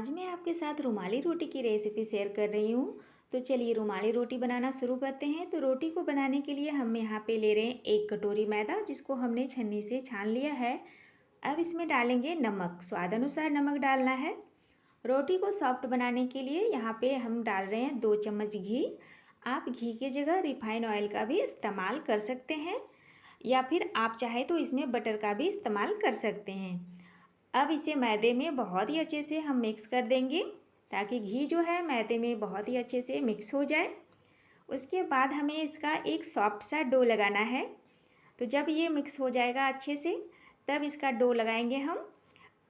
आज मैं आपके साथ रुमाली रोटी की रेसिपी शेयर कर रही हूँ। तो चलिए रुमाली रोटी बनाना शुरू करते हैं। तो रोटी को बनाने के लिए हम यहाँ पे ले रहे हैं 1 कटोरी मैदा, जिसको हमने छन्नी से छान लिया है। अब इसमें डालेंगे नमक, स्वाद अनुसार नमक डालना है। रोटी को सॉफ्ट बनाने के लिए यहाँ पे हम डाल रहे हैं 2 चम्मच घी। आप घी की जगह रिफाइंड ऑयल का भी इस्तेमाल कर सकते हैं, या फिर आप चाहे तो इसमें बटर का भी इस्तेमाल कर सकते हैं। अब इसे मैदे में बहुत ही अच्छे से हम मिक्स कर देंगे, ताकि घी जो है मैदे में बहुत ही अच्छे से मिक्स हो जाए। उसके बाद हमें इसका एक सॉफ्ट सा डो लगाना है। तो जब ये मिक्स हो जाएगा अच्छे से, तब इसका डो लगाएंगे हम।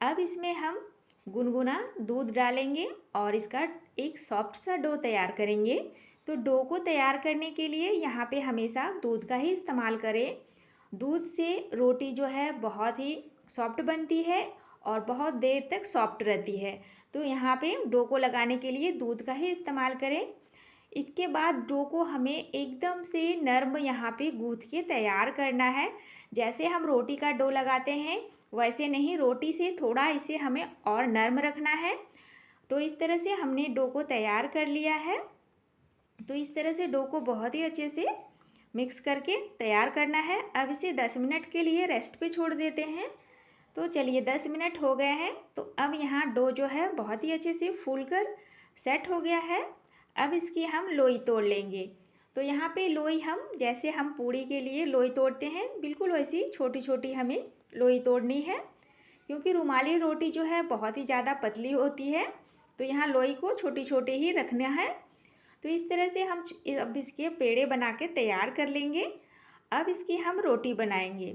अब इसमें हम गुनगुना दूध डालेंगे और इसका एक सॉफ्ट सा डो तैयार करेंगे। तो डो को तैयार करने के लिए यहाँ पे हमेशा दूध का ही इस्तेमाल करें। दूध से रोटी जो है बहुत ही सॉफ्ट बनती है और बहुत देर तक सॉफ्ट रहती है। तो यहाँ पे डो को लगाने के लिए दूध का ही इस्तेमाल करें। इसके बाद डो को हमें एकदम से नर्म यहाँ पे गूँथ के तैयार करना है। जैसे हम रोटी का डो लगाते हैं वैसे नहीं, रोटी से थोड़ा इसे हमें और नर्म रखना है। तो इस तरह से हमने डो को तैयार कर लिया है। तो इस तरह से डो को बहुत ही अच्छे से मिक्स करके तैयार करना है। अब इसे 10 मिनट के लिए रेस्ट पे छोड़ देते हैं। तो चलिए 10 मिनट हो गए हैं। तो अब यहाँ डो जो है बहुत ही अच्छे से फूल कर सेट हो गया है। अब इसकी हम लोई तोड़ लेंगे। तो यहाँ पे लोई हम जैसे हम पूड़ी के लिए लोई तोड़ते हैं, बिल्कुल वैसी छोटी छोटी हमें लोई तोड़नी है, क्योंकि रुमाली रोटी जो है बहुत ही ज़्यादा पतली होती है। तो यहाँ लोई को छोटी छोटी ही रखना है। तो इस तरह से हम अब इसके पेड़े बना के तैयार कर लेंगे। अब इसकी हम रोटी बनाएंगे।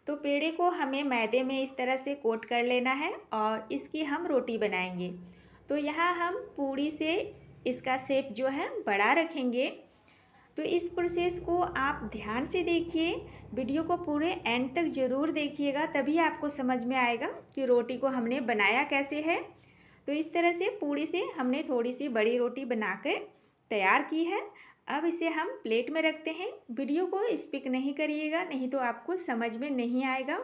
तो पेड़े को हमें मैदे में इस तरह से कोट कर लेना है और इसकी हम रोटी बनाएंगे। तो यहाँ हम पूड़ी से इसका शेप जो है बड़ा रखेंगे। तो इस प्रोसेस को आप ध्यान से देखिए, वीडियो को पूरे एंड तक ज़रूर देखिएगा, तभी आपको समझ में आएगा कि रोटी को हमने बनाया कैसे है। तो इस तरह से पूड़ी से हमने थोड़ी सी बड़ी रोटी बनाकर तैयार की है। अब इसे हम प्लेट में रखते हैं। वीडियो को स्किप नहीं करिएगा, नहीं तो आपको समझ में नहीं आएगा।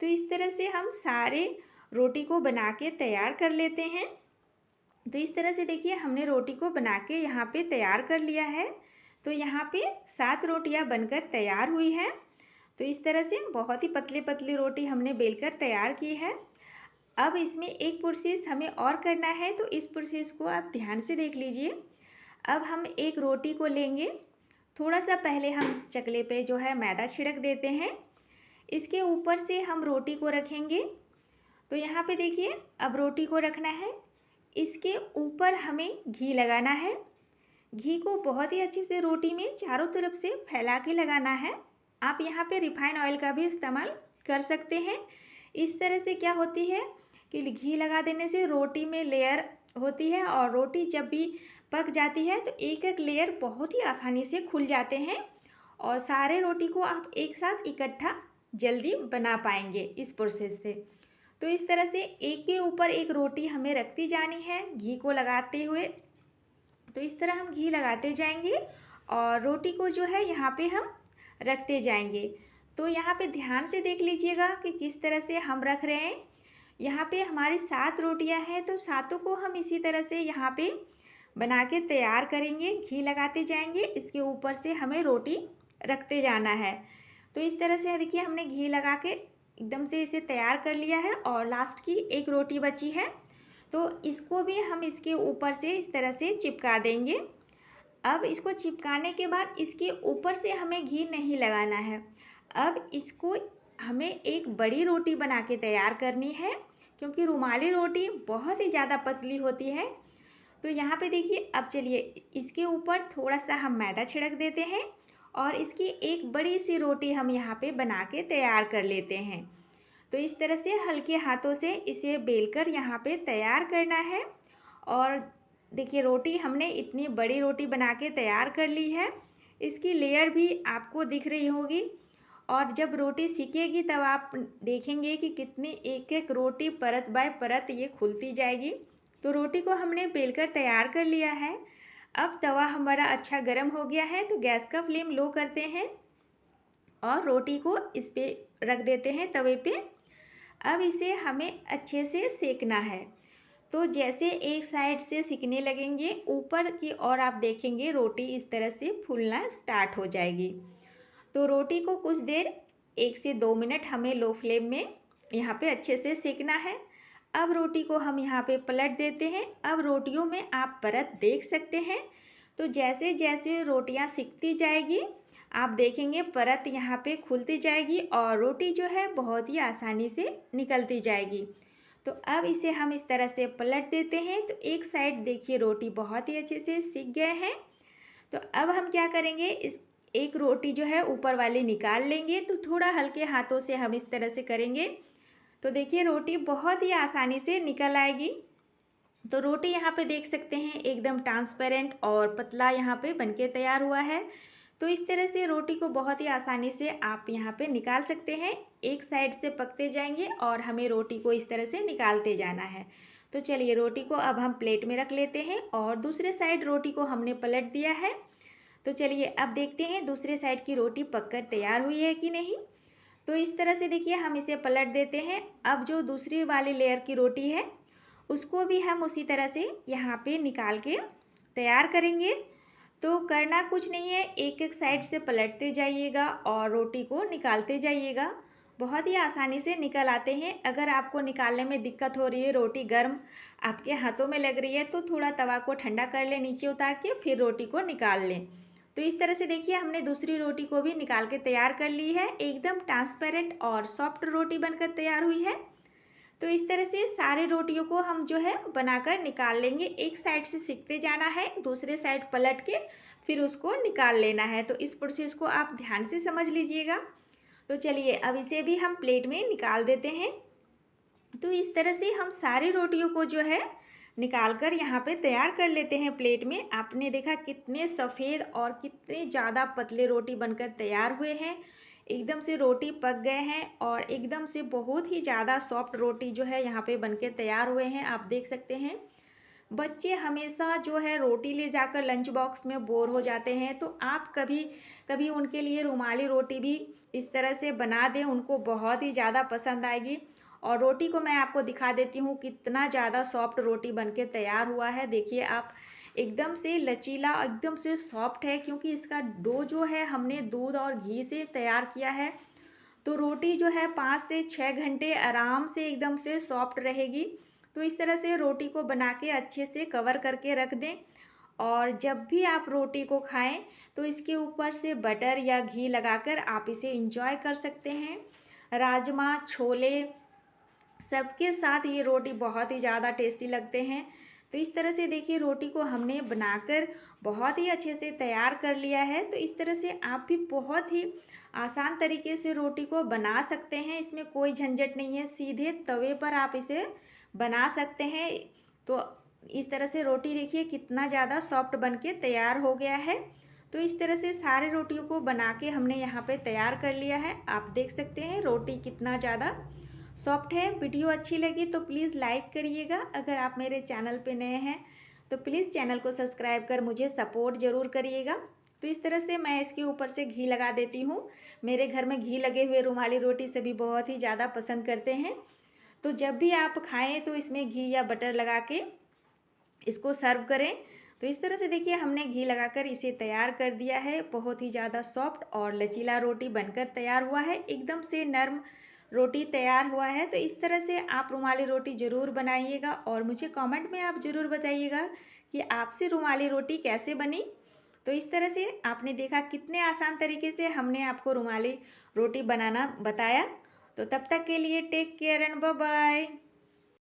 तो इस तरह से हम सारे रोटी को बना के तैयार कर लेते हैं। तो इस तरह से देखिए हमने रोटी को बना के यहाँ पे तैयार कर लिया है। तो यहाँ पे 7 रोटियाँ बनकर तैयार हुई हैं। तो इस तरह से बहुत ही पतली पतली रोटी हमने बेलकर तैयार की है। अब इसमें एक प्रोसेस हमें और करना है, तो इस प्रोसेस को आप ध्यान से देख लीजिए। अब हम एक रोटी को लेंगे, थोड़ा सा पहले हम चकले पे जो है मैदा छिड़क देते हैं। इसके ऊपर से हम रोटी को रखेंगे। तो यहाँ पे देखिए अब रोटी को रखना है, इसके ऊपर हमें घी लगाना है। घी को बहुत ही अच्छे से रोटी में चारों तरफ से फैला के लगाना है। आप यहाँ पे रिफाइंड ऑयल का भी इस्तेमाल कर सकते हैं। इस तरह से क्या होती है कि घी लगा देने से रोटी में लेयर होती है, और रोटी जब भी पक जाती है तो एक एक लेयर बहुत ही आसानी से खुल जाते हैं, और सारे रोटी को आप एक साथ इकट्ठा जल्दी बना पाएंगे इस प्रोसेस से। तो इस तरह से एक के ऊपर एक रोटी हमें रखती जानी है घी को लगाते हुए। तो इस तरह हम घी लगाते जाएंगे और रोटी को जो है यहाँ पे हम रखते जाएंगे। तो यहाँ पे ध्यान से देख लीजिएगा कि किस तरह से हम रख रहे हैं। यहाँ पे हमारी 7 रोटियाँ हैं, तो सातों को हम इसी तरह से यहाँ पे बना के तैयार करेंगे, घी लगाते जाएंगे, इसके ऊपर से हमें रोटी रखते जाना है। तो इस तरह से देखिए हमने घी लगा के एकदम से इसे तैयार कर लिया है, और लास्ट की एक रोटी बची है, तो इसको भी हम इसके ऊपर से इस तरह से चिपका देंगे। अब इसको चिपकाने के बाद इसके ऊपर से हमें घी नहीं लगाना है। अब इसको हमें एक बड़ी रोटी बना के तैयार करनी है, क्योंकि रुमाली रोटी बहुत ही ज़्यादा पतली होती है। तो यहाँ पे देखिए अब चलिए इसके ऊपर थोड़ा सा हम मैदा छिड़क देते हैं, और इसकी एक बड़ी सी रोटी हम यहाँ पे बना के तैयार कर लेते हैं। तो इस तरह से हल्के हाथों से इसे बेलकर यहाँ पे तैयार करना है। और देखिए रोटी हमने इतनी बड़ी रोटी बना के तैयार कर ली है, इसकी लेयर भी आपको दिख रही होगी, और जब रोटी सिकेगी तब आप देखेंगे कि कितनी एक एक रोटी परत बाय परत ये खुलती जाएगी। तो रोटी को हमने बेलकर तैयार कर लिया है। अब तवा हमारा अच्छा गर्म हो गया है, तो गैस का फ्लेम लो करते हैं और रोटी को इस पे रख देते हैं तवे पे। अब इसे हमें अच्छे से सेकना है। तो जैसे एक साइड से सिकने लगेंगे, ऊपर की ओर आप देखेंगे रोटी इस तरह से फूलना स्टार्ट हो जाएगी। तो रोटी को कुछ देर 1 से 2 मिनट हमें लो फ्लेम में यहाँ पे अच्छे से सेकना है। अब रोटी को हम यहाँ पे पलट देते हैं। अब रोटियों में आप परत देख सकते हैं। तो जैसे जैसे रोटियाँ सिकती जाएगी, आप देखेंगे परत यहाँ पे खुलती जाएगी और रोटी जो है बहुत ही आसानी से निकलती जाएगी। तो अब इसे हम इस तरह से पलट देते हैं। तो एक साइड देखिए रोटी बहुत ही अच्छे से सिक गए हैं। तो अब हम क्या करेंगे, इस एक रोटी जो है ऊपर वाली निकाल लेंगे। तो थोड़ा हल्के हाथों से हम इस तरह से करेंगे तो देखिए रोटी बहुत ही आसानी से निकल आएगी। तो रोटी यहाँ पे देख सकते हैं एकदम ट्रांसपेरेंट और पतला यहाँ पे बनके तैयार हुआ है। तो इस तरह से रोटी को बहुत ही आसानी से आप यहाँ पे निकाल सकते हैं। एक साइड से पकते जाएंगे और हमें रोटी को इस तरह से निकालते जाना है। तो चलिए रोटी को अब हम प्लेट में रख लेते हैं और दूसरे साइड रोटी को हमने पलट दिया है। तो चलिए अब देखते हैं दूसरे साइड की रोटी पककर तैयार हुई है कि नहीं। तो इस तरह से देखिए हम इसे पलट देते हैं। अब जो दूसरी वाली लेयर की रोटी है उसको भी हम उसी तरह से यहाँ पे निकाल के तैयार करेंगे। तो करना कुछ नहीं है, एक एक साइड से पलटते जाइएगा और रोटी को निकालते जाइएगा। बहुत ही आसानी से निकल आते हैं। अगर आपको निकालने में दिक्कत हो रही है, रोटी गर्म आपके हाथों में लग रही है, तो थोड़ा तवा को ठंडा कर लें नीचे उतार के, फिर रोटी को निकाल लें। तो इस तरह से देखिए हमने दूसरी रोटी को भी निकाल के तैयार कर ली है। एकदम ट्रांसपेरेंट और सॉफ्ट रोटी बनकर तैयार हुई है। तो इस तरह से सारे रोटियों को हम जो है बनाकर निकाल लेंगे। एक साइड से सेकते जाना है, दूसरे साइड पलट के फिर उसको निकाल लेना है। तो इस प्रोसेस को आप ध्यान से समझ लीजिएगा। तो चलिए अब इसे भी हम प्लेट में निकाल देते हैं। तो इस तरह से हम सारी रोटियों को जो है निकाल कर यहाँ पे तैयार कर लेते हैं प्लेट में। आपने देखा कितने सफ़ेद और कितने ज़्यादा पतले रोटी बनकर तैयार हुए हैं। एकदम से रोटी पक गए हैं और एकदम से बहुत ही ज़्यादा सॉफ्ट रोटी जो है यहाँ पे बनके तैयार हुए हैं, आप देख सकते हैं। बच्चे हमेशा जो है रोटी ले जाकर लंच बॉक्स में बोर हो जाते हैं, तो आप कभी कभी उनके लिए रुमाली रोटी भी इस तरह से बना दें, उनको बहुत ही ज़्यादा पसंद आएगी। और रोटी को मैं आपको दिखा देती हूँ कितना ज़्यादा सॉफ्ट रोटी बनके तैयार हुआ है। देखिए आप, एकदम से लचीला, एकदम से सॉफ्ट है, क्योंकि इसका डो जो है हमने दूध और घी से तैयार किया है। तो रोटी जो है 5 से 6 घंटे आराम से एकदम से सॉफ्ट रहेगी। तो इस तरह से रोटी को बना के अच्छे से कवर करके रख दें और जब भी आप रोटी को खाएं तो इसके ऊपर से बटर या घी लगाकर आप इसे एंजॉय कर सकते हैं। राजमा, छोले सबके साथ ये रोटी बहुत ही ज़्यादा टेस्टी लगते हैं। तो इस तरह से देखिए रोटी को हमने बनाकर बहुत ही अच्छे से तैयार कर लिया है। तो इस तरह से आप भी बहुत ही आसान तरीके से रोटी को बना सकते हैं। इसमें कोई झंझट नहीं है, सीधे तवे पर आप इसे बना सकते हैं। तो इस तरह से रोटी देखिए कितना ज़्यादा सॉफ्ट बनके तैयार हो गया है। तो इस तरह से सारे रोटियों को बना के हमने यहाँ पे तैयार कर लिया है। आप देख सकते हैं रोटी कितना ज़्यादा सॉफ्ट है। वीडियो अच्छी लगी तो प्लीज़ लाइक करिएगा। अगर आप मेरे चैनल पे नए हैं तो प्लीज़ चैनल को सब्सक्राइब कर मुझे सपोर्ट ज़रूर करिएगा। तो इस तरह से मैं इसके ऊपर से घी लगा देती हूँ। मेरे घर में घी लगे हुए रुमाली रोटी सभी बहुत ही ज़्यादा पसंद करते हैं। तो जब भी आप खाएँ तो इसमें घी या बटर लगा के इसको सर्व करें। तो इस तरह से देखिए हमने घी लगाकर इसे तैयार कर दिया है। बहुत ही ज़्यादा सॉफ्ट और लचीला रोटी बनकर तैयार हुआ है। एकदम से नरम रोटी तैयार हुआ है। तो इस तरह से आप रुमाली रोटी ज़रूर बनाइएगा और मुझे कमेंट में आप ज़रूर बताइएगा कि आपसे रुमाली रोटी कैसे बनी। तो इस तरह से आपने देखा कितने आसान तरीके से हमने आपको रुमाली रोटी बनाना बताया। तो तब तक के लिए take care and bye bye.